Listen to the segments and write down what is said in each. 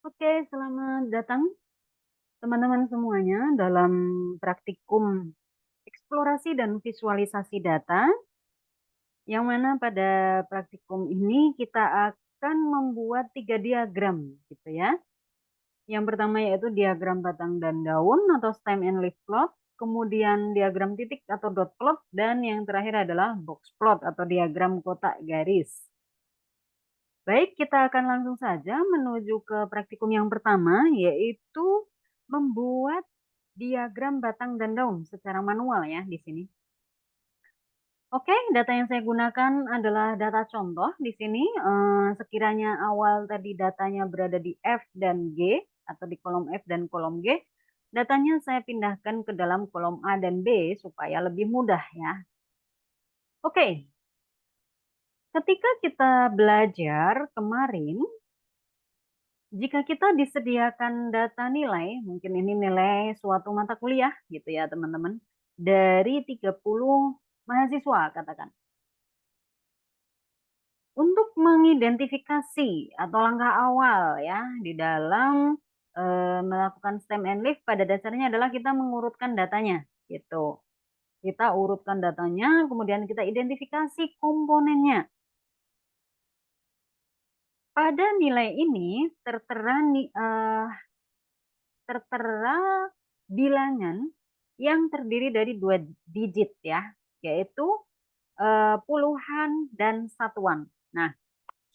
Oke, selamat datang teman-teman semuanya dalam praktikum eksplorasi dan visualisasi data, yang mana pada praktikum ini kita akan membuat 3 diagram gitu ya. Yang pertama yaitu diagram batang dan daun atau stem and leaf plot, kemudian diagram titik atau dot plot, dan yang terakhir adalah box plot atau diagram kotak garis. Baik, kita akan langsung saja menuju ke praktikum yang pertama, yaitu membuat diagram batang dan daun secara manual ya di sini. Oke, data yang saya gunakan adalah data contoh di sini. Sekiranya awal tadi datanya berada di F dan G atau di kolom F dan kolom G, datanya saya pindahkan ke dalam kolom A dan B supaya lebih mudah ya. Oke, ketika kita belajar kemarin, jika kita disediakan data nilai, mungkin ini nilai suatu mata kuliah gitu ya teman-teman, dari 30 mahasiswa katakan. Untuk mengidentifikasi atau langkah awal ya di dalam melakukan stem and leaf pada dasarnya adalah kita mengurutkan datanya gitu. Kita urutkan datanya, kemudian kita identifikasi komponennya. Pada nilai ini tertera bilangan yang terdiri dari 2 digit ya, yaitu puluhan dan satuan. Nah,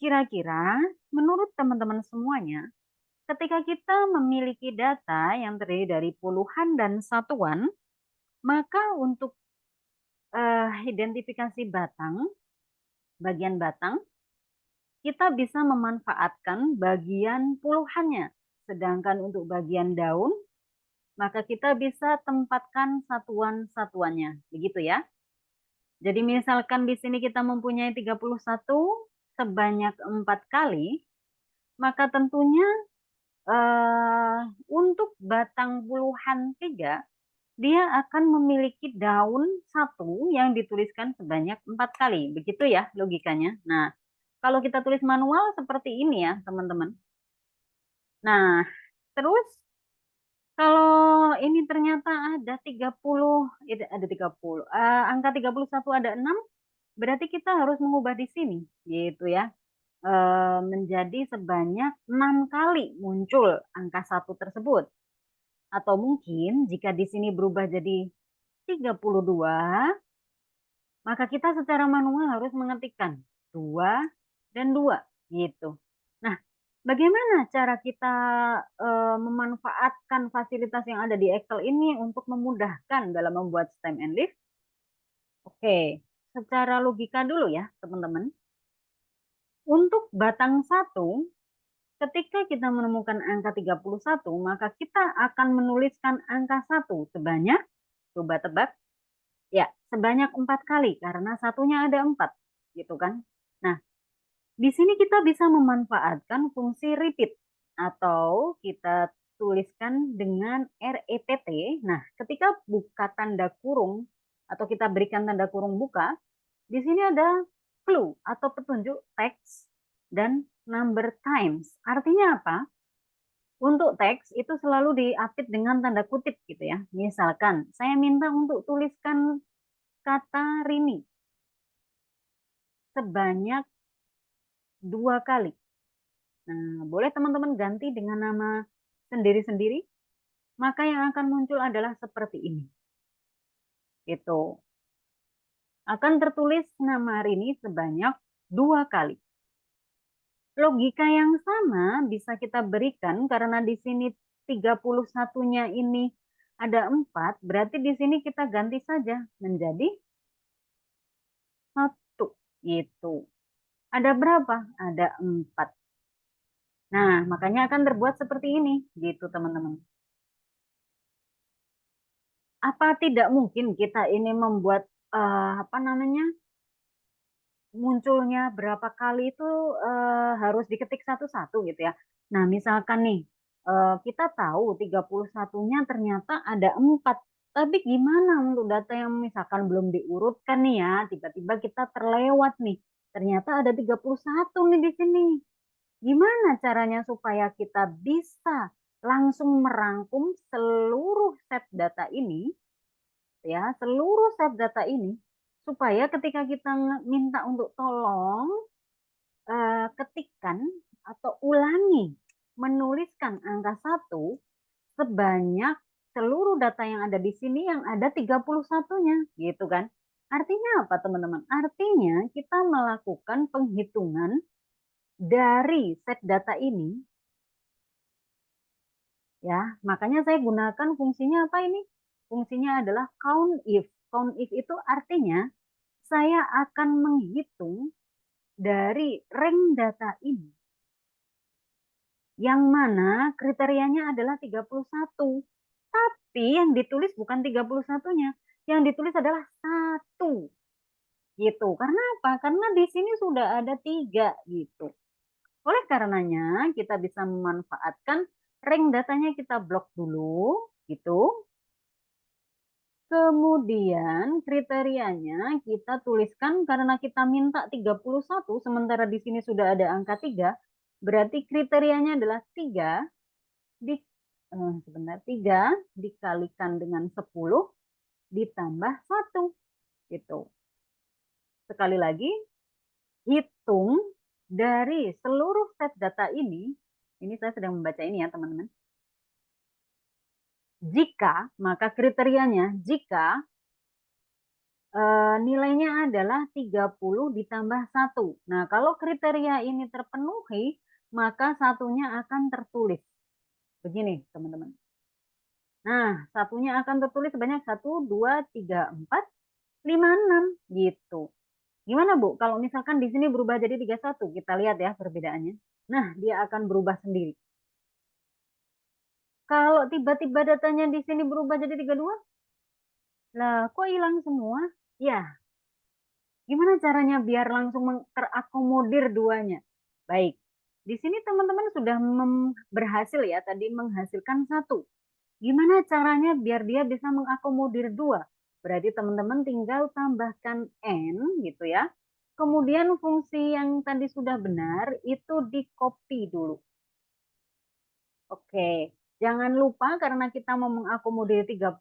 kira-kira menurut teman-teman semuanya, ketika kita memiliki data yang terdiri dari puluhan dan satuan, maka untuk identifikasi bagian batang, kita bisa memanfaatkan bagian puluhannya. Sedangkan untuk bagian daun, maka kita bisa tempatkan satuan-satuannya. Begitu ya. Jadi misalkan di sini kita mempunyai 31 sebanyak 4 kali, maka tentunya untuk batang puluhan 3, dia akan memiliki daun 1 yang dituliskan sebanyak 4 kali. Begitu ya logikanya. Nah, kalau kita tulis manual seperti ini ya teman-teman. Nah, terus kalau ini ternyata ada 30, ada 30, angka 31 ada 6, berarti kita harus mengubah di sini, gitu ya. Menjadi sebanyak 6 kali muncul angka 1 tersebut. Atau mungkin jika di sini berubah jadi 32, maka kita secara manual harus mengetikkan 2 dan 2, gitu. Nah, bagaimana cara kita memanfaatkan fasilitas yang ada di Excel ini untuk memudahkan dalam membuat stem and leaf? Oke, secara logika dulu ya teman-teman. Untuk batang 1, ketika kita menemukan angka 31, maka kita akan menuliskan angka 1 sebanyak, coba tebak, ya sebanyak 4 kali karena satunya ada 4, gitu kan. Nah, di sini kita bisa memanfaatkan fungsi repeat atau kita tuliskan dengan REPT. Nah, ketika buka tanda kurung atau kita berikan tanda kurung buka, di sini ada clue atau petunjuk teks dan number times. Artinya apa? Untuk teks itu selalu diapit dengan tanda kutip gitu ya. Misalkan saya minta untuk tuliskan kata Rini sebanyak 2 kali. Nah, boleh teman-teman ganti dengan nama sendiri-sendiri, maka yang akan muncul adalah seperti ini. Gitu. Akan tertulis nama Rini sebanyak 2 kali. Logika yang sama bisa kita berikan karena di sini 31-nya ini ada 4, berarti di sini kita ganti saja menjadi 1 gitu. Ada berapa? Ada 4. Nah, makanya akan terbuat seperti ini gitu teman-teman. Apa tidak mungkin kita ini membuat apa namanya? Munculnya berapa kali itu harus diketik satu-satu gitu ya. Nah, misalkan nih kita tahu 31-nya ternyata ada 4. Tapi gimana untuk data yang misalkan belum diurutkan nih ya, tiba-tiba kita terlewat nih. Ternyata ada 31 nih di sini. Gimana Gimana caranya supaya kita bisa langsung merangkum seluruh set data ini, ya, seluruh set data ini, supaya ketika kita minta untuk tolong ketikkan atau ulangi menuliskan angka 1 sebanyak seluruh data yang ada di sini yang ada 31-nya, gitu kan. Artinya apa, teman-teman? Artinya kita melakukan penghitungan dari set data ini, ya. Makanya saya gunakan fungsinya apa ini? Fungsinya adalah count if. Count if itu artinya saya akan menghitung dari rank data ini, yang mana kriterianya adalah 31. Tapi yang ditulis bukan 31-nya. Yang ditulis adalah 1. Gitu. Karena apa? Karena di sini sudah ada 3 gitu. Oleh karenanya kita bisa memanfaatkan rank datanya, kita blok dulu gitu. Kemudian kriterianya kita tuliskan, karena kita minta 31 sementara di sini sudah ada angka 3, berarti kriterianya adalah 3 dikalikan dengan 10 ditambah 1 gitu. Sekali lagi, hitung dari seluruh set data ini saya sedang membaca ini ya teman-teman. Jika, maka kriterianya jika nilainya adalah 30 ditambah 1. Nah, kalau kriteria ini terpenuhi, maka satunya akan tertulis. Begini, teman-teman. Nah, satunya akan tertulis sebanyak 1, 2, 3, 4, 5, 6. Gitu. Gimana, Bu? Kalau misalkan di sini berubah jadi 31, kita lihat ya perbedaannya. Nah, dia akan berubah sendiri. Kalau tiba-tiba datanya di sini berubah jadi 32, lah kok hilang semua? Ya, gimana caranya biar langsung terakomodir duanya? Baik, di sini teman-teman sudah berhasil ya tadi menghasilkan 1. Gimana caranya biar dia bisa mengakomodir 2? Berarti teman-teman tinggal tambahkan N gitu ya. Kemudian fungsi yang tadi sudah benar itu di-copy dulu. Oke, jangan lupa karena kita mau mengakomodir 32,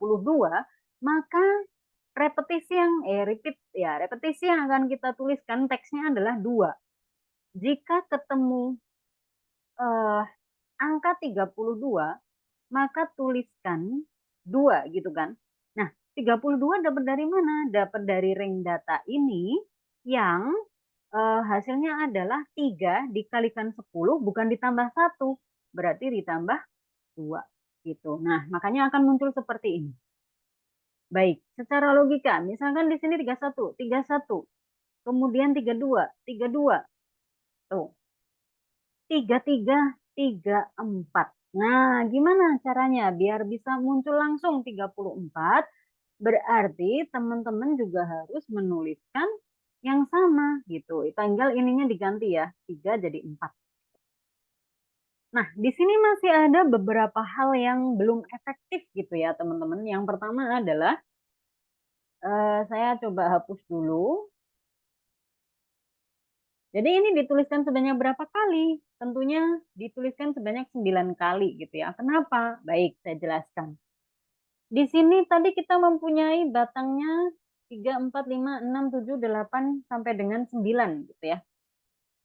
maka repetisi yang akan kita tuliskan teksnya adalah 2. Jika ketemu angka 32, maka tuliskan 2 gitu kan. Nah, 32 dapat dari mana? Dapat dari rank data ini yang hasilnya adalah 3 dikalikan 10 bukan ditambah 1. Berarti ditambah 2 gitu. Nah, makanya akan muncul seperti ini. Baik, secara logika, misalkan di sini 31, 31, kemudian 32, 32, tuh, 33, 34. Nah, gimana caranya biar bisa muncul langsung 34? Berarti teman-teman juga harus menuliskan yang sama gitu. Tinggal ininya diganti ya, 3 jadi 4. Nah, di sini masih ada beberapa hal yang belum efektif gitu ya teman-teman. Yang pertama adalah saya coba hapus dulu. Jadi ini dituliskan sebanyak berapa kali? Tentunya dituliskan sebanyak 9 kali gitu ya. Kenapa? Baik, saya jelaskan. Di sini tadi kita mempunyai batangnya 3, 4, 5, 6, 7, 8, sampai dengan 9 gitu ya.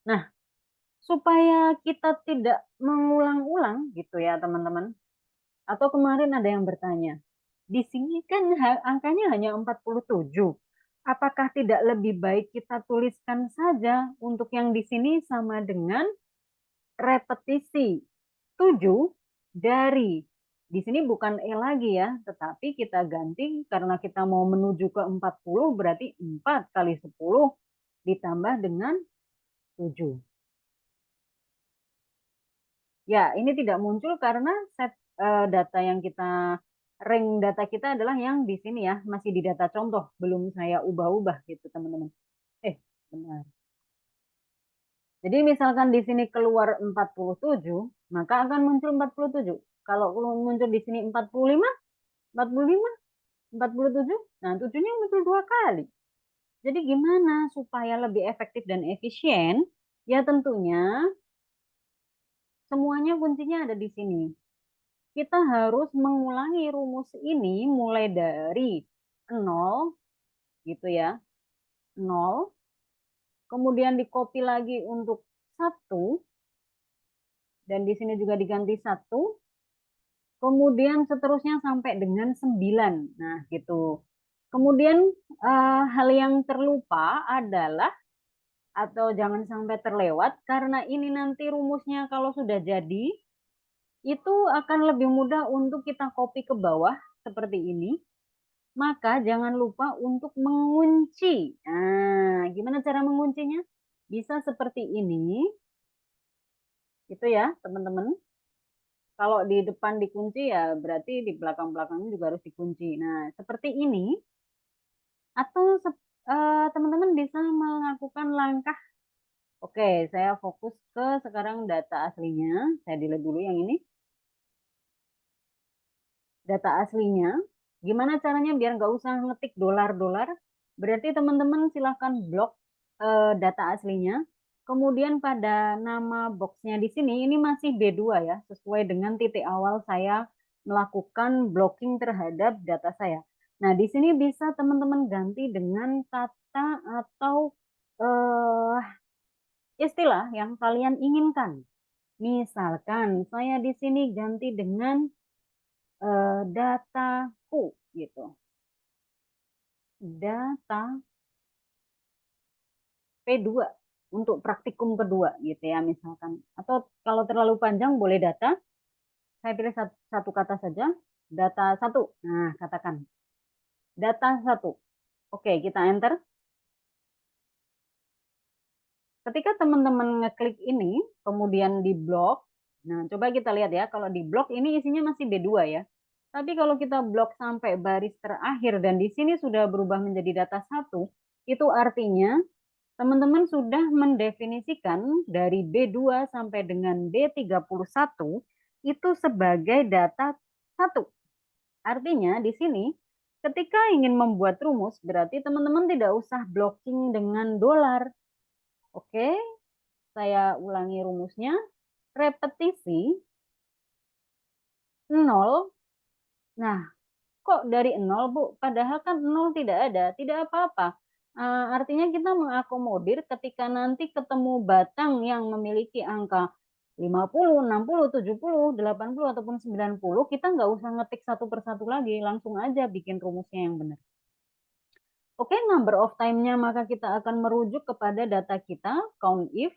Nah, supaya kita tidak mengulang-ulang gitu ya teman-teman. Atau kemarin ada yang bertanya, di sini kan angkanya hanya 47. Apakah tidak lebih baik kita tuliskan saja untuk yang di sini sama dengan repetisi 7 dari, di sini bukan E lagi ya, tetapi kita ganti karena kita mau menuju ke 40 berarti 4 kali 10 ditambah dengan 7. Ya, ini tidak muncul karena set data yang kita rank data kita adalah yang di sini ya, masih di data contoh, belum saya ubah-ubah gitu teman-teman. Benar. Jadi misalkan di sini keluar 47, maka akan muncul 47. Kalau muncul di sini 45, 45, 47, nah 7-nya muncul 2 kali. Jadi gimana supaya lebih efektif dan efisien? Ya tentunya semuanya kuncinya ada di sini. Kita harus mengulangi rumus ini mulai dari 0 gitu ya. 0. Kemudian di-copy lagi untuk 1 dan di sini juga diganti 1. Kemudian seterusnya sampai dengan 9. Nah, gitu. Kemudian hal yang terlupa adalah atau jangan sampai terlewat karena ini nanti rumusnya kalau sudah jadi itu akan lebih mudah untuk kita copy ke bawah seperti ini. Maka jangan lupa untuk mengunci. Nah, gimana cara menguncinya? Bisa seperti ini. Gitu ya, teman-teman. Kalau di depan dikunci ya berarti di belakang-belakangnya juga harus dikunci. Nah, seperti ini. Atau teman-teman bisa melakukan langkah. Oke, saya fokus ke sekarang data aslinya. Saya delete dulu yang ini. Data aslinya. Gimana caranya biar nggak usah ngetik dolar-dolar? Berarti teman-teman silahkan blok data aslinya. Kemudian pada nama boxnya di sini, ini masih B2 ya, sesuai dengan titik awal saya melakukan blocking terhadap data saya. Nah, di sini bisa teman-teman ganti dengan kata atau istilah yang kalian inginkan. Misalkan saya di sini ganti dengan dataku gitu. Data P2 untuk praktikum kedua gitu ya misalkan. Atau kalau terlalu panjang boleh data. Saya pilih satu kata saja. Data 1. Nah, katakan. Data 1. Oke, kita enter. Ketika teman-teman ngeklik ini, kemudian di blok. Nah, coba kita lihat ya. Kalau di blok ini isinya masih B2 ya. Tapi kalau kita blok sampai baris terakhir dan di sini sudah berubah menjadi data 1, itu artinya teman-teman sudah mendefinisikan dari B2 sampai dengan B31 itu sebagai data 1. Artinya di sini ketika ingin membuat rumus berarti teman-teman tidak usah blocking dengan dolar. Oke, saya ulangi rumusnya. Repetisi 0. Nah, kok dari 0, Bu? Padahal kan 0 tidak ada. Tidak apa-apa. Artinya kita mengakomodir ketika nanti ketemu batang yang memiliki angka 50, 60, 70, 80, ataupun 90, kita nggak usah ngetik satu persatu lagi. Langsung aja bikin rumusnya yang benar. Oke, number of time-nya maka kita akan merujuk kepada data kita, count if.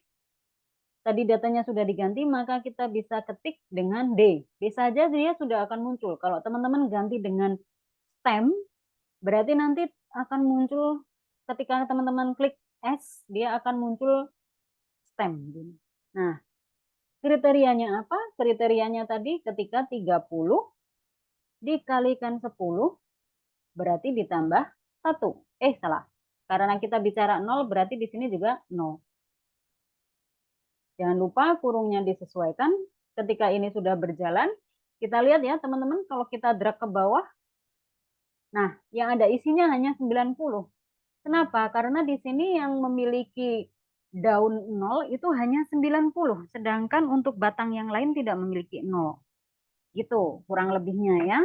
Tadi datanya sudah diganti, maka kita bisa ketik dengan D. D saja dia sudah akan muncul. Kalau teman-teman ganti dengan stem, berarti nanti akan muncul ketika teman-teman klik S, dia akan muncul stem. Nah, kriterianya apa? Kriterianya tadi ketika 30 dikalikan 10, berarti ditambah 1. Salah. Karena kita bicara 0, berarti di sini juga 0. Jangan lupa kurungnya disesuaikan. Ketika ini sudah berjalan, kita lihat ya teman-teman, kalau kita drag ke bawah, nah yang ada isinya hanya 90. Kenapa? Karena di sini yang memiliki daun 0 itu hanya 90, sedangkan untuk batang yang lain tidak memiliki 0. Gitu, kurang lebihnya ya.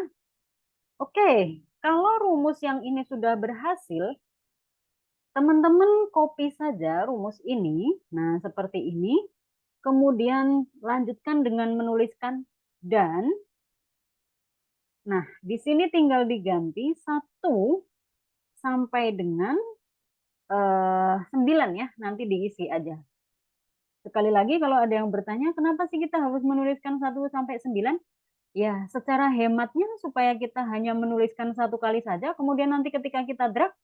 Oke, kalau rumus yang ini sudah berhasil, teman-teman copy saja rumus ini. Nah, seperti ini. Kemudian lanjutkan dengan menuliskan dan. Nah, di sini tinggal diganti 1 sampai dengan 9 ya, nanti diisi aja. Sekali lagi kalau ada yang bertanya, kenapa sih kita harus menuliskan 1 sampai 9? Ya, secara hematnya supaya kita hanya menuliskan 1 kali saja, kemudian nanti ketika kita drag,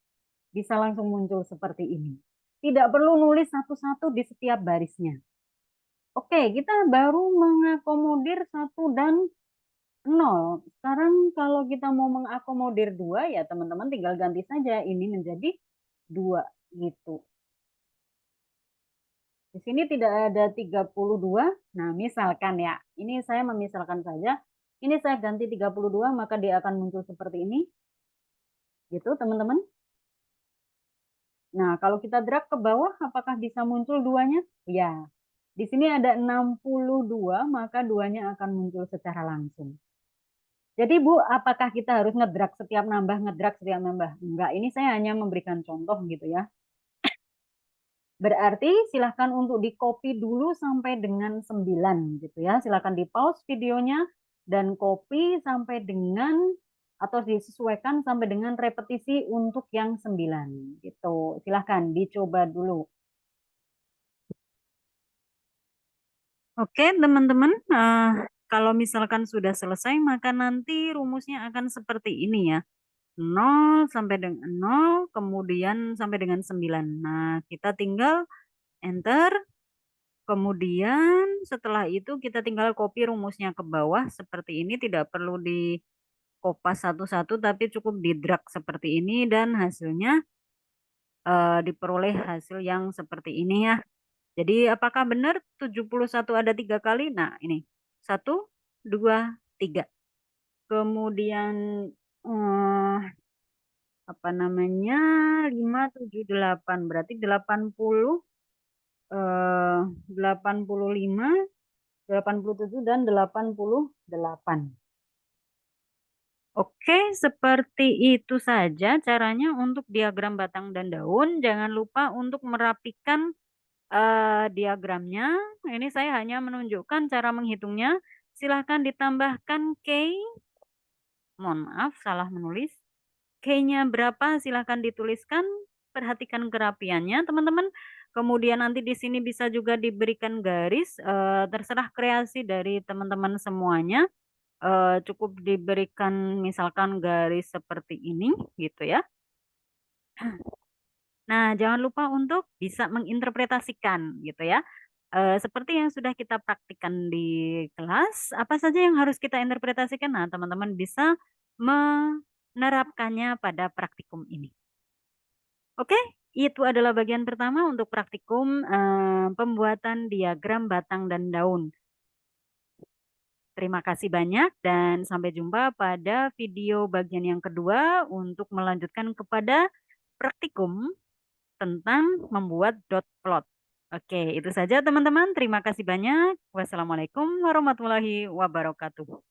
bisa langsung muncul seperti ini. Tidak perlu nulis satu-satu di setiap barisnya. Oke, kita baru mengakomodir 1 dan 0. Sekarang kalau kita mau mengakomodir 2, ya teman-teman tinggal ganti saja ini menjadi 2 gitu. Di sini tidak ada 32. Nah, misalkan ya, ini saya memisalkan saja. Ini saya ganti 32, maka dia akan muncul seperti ini. Gitu, teman-teman. Nah, kalau kita drag ke bawah, apakah bisa muncul 2-nya? Ya, Di sini ada 62, maka 2-nya akan muncul secara langsung. Jadi Bu, apakah kita harus ngedrag setiap nambah, ngedrag setiap nambah? Enggak, ini saya hanya memberikan contoh gitu ya. Berarti silahkan untuk di copy dulu sampai dengan 9 gitu ya. Silahkan di pause videonya dan copy sampai dengan atau disesuaikan sampai dengan repetisi untuk yang 9 gitu. Silahkan dicoba dulu. Oke, teman-teman, kalau misalkan sudah selesai, maka nanti rumusnya akan seperti ini ya. 0 sampai dengan 0, kemudian sampai dengan 9. Nah, kita tinggal enter, kemudian setelah itu kita tinggal copy rumusnya ke bawah seperti ini, tidak perlu di kopas satu-satu, tapi cukup di drag seperti ini dan hasilnya diperoleh hasil yang seperti ini ya. Jadi apakah benar 71 ada 3 kali? Nah, ini 1, 2, 3. Kemudian eh, apa namanya 5, 7, 8. Berarti 80, 85, 87 dan 88. Oke, seperti itu saja caranya untuk diagram batang dan daun. Jangan lupa untuk merapikan diagramnya. Ini saya hanya menunjukkan cara menghitungnya. Silahkan ditambahkan K. Mohon maaf, salah menulis. K-nya berapa? Silahkan dituliskan. Perhatikan kerapiannya, teman-teman. Kemudian nanti di sini bisa juga diberikan garis. Terserah kreasi dari teman-teman semuanya. Cukup diberikan misalkan garis seperti ini, gitu ya. Nah, jangan lupa untuk bisa menginterpretasikan, gitu ya. Seperti yang sudah kita praktikkan di kelas, apa saja yang harus kita interpretasikan? Nah, teman-teman bisa menerapkannya pada praktikum ini. Oke, itu adalah bagian pertama untuk praktikum pembuatan diagram batang dan daun. Terima kasih banyak dan sampai jumpa pada video bagian yang kedua untuk melanjutkan kepada praktikum tentang membuat dot plot. Oke, itu saja teman-teman. Terima kasih banyak. Wassalamualaikum warahmatullahi wabarakatuh.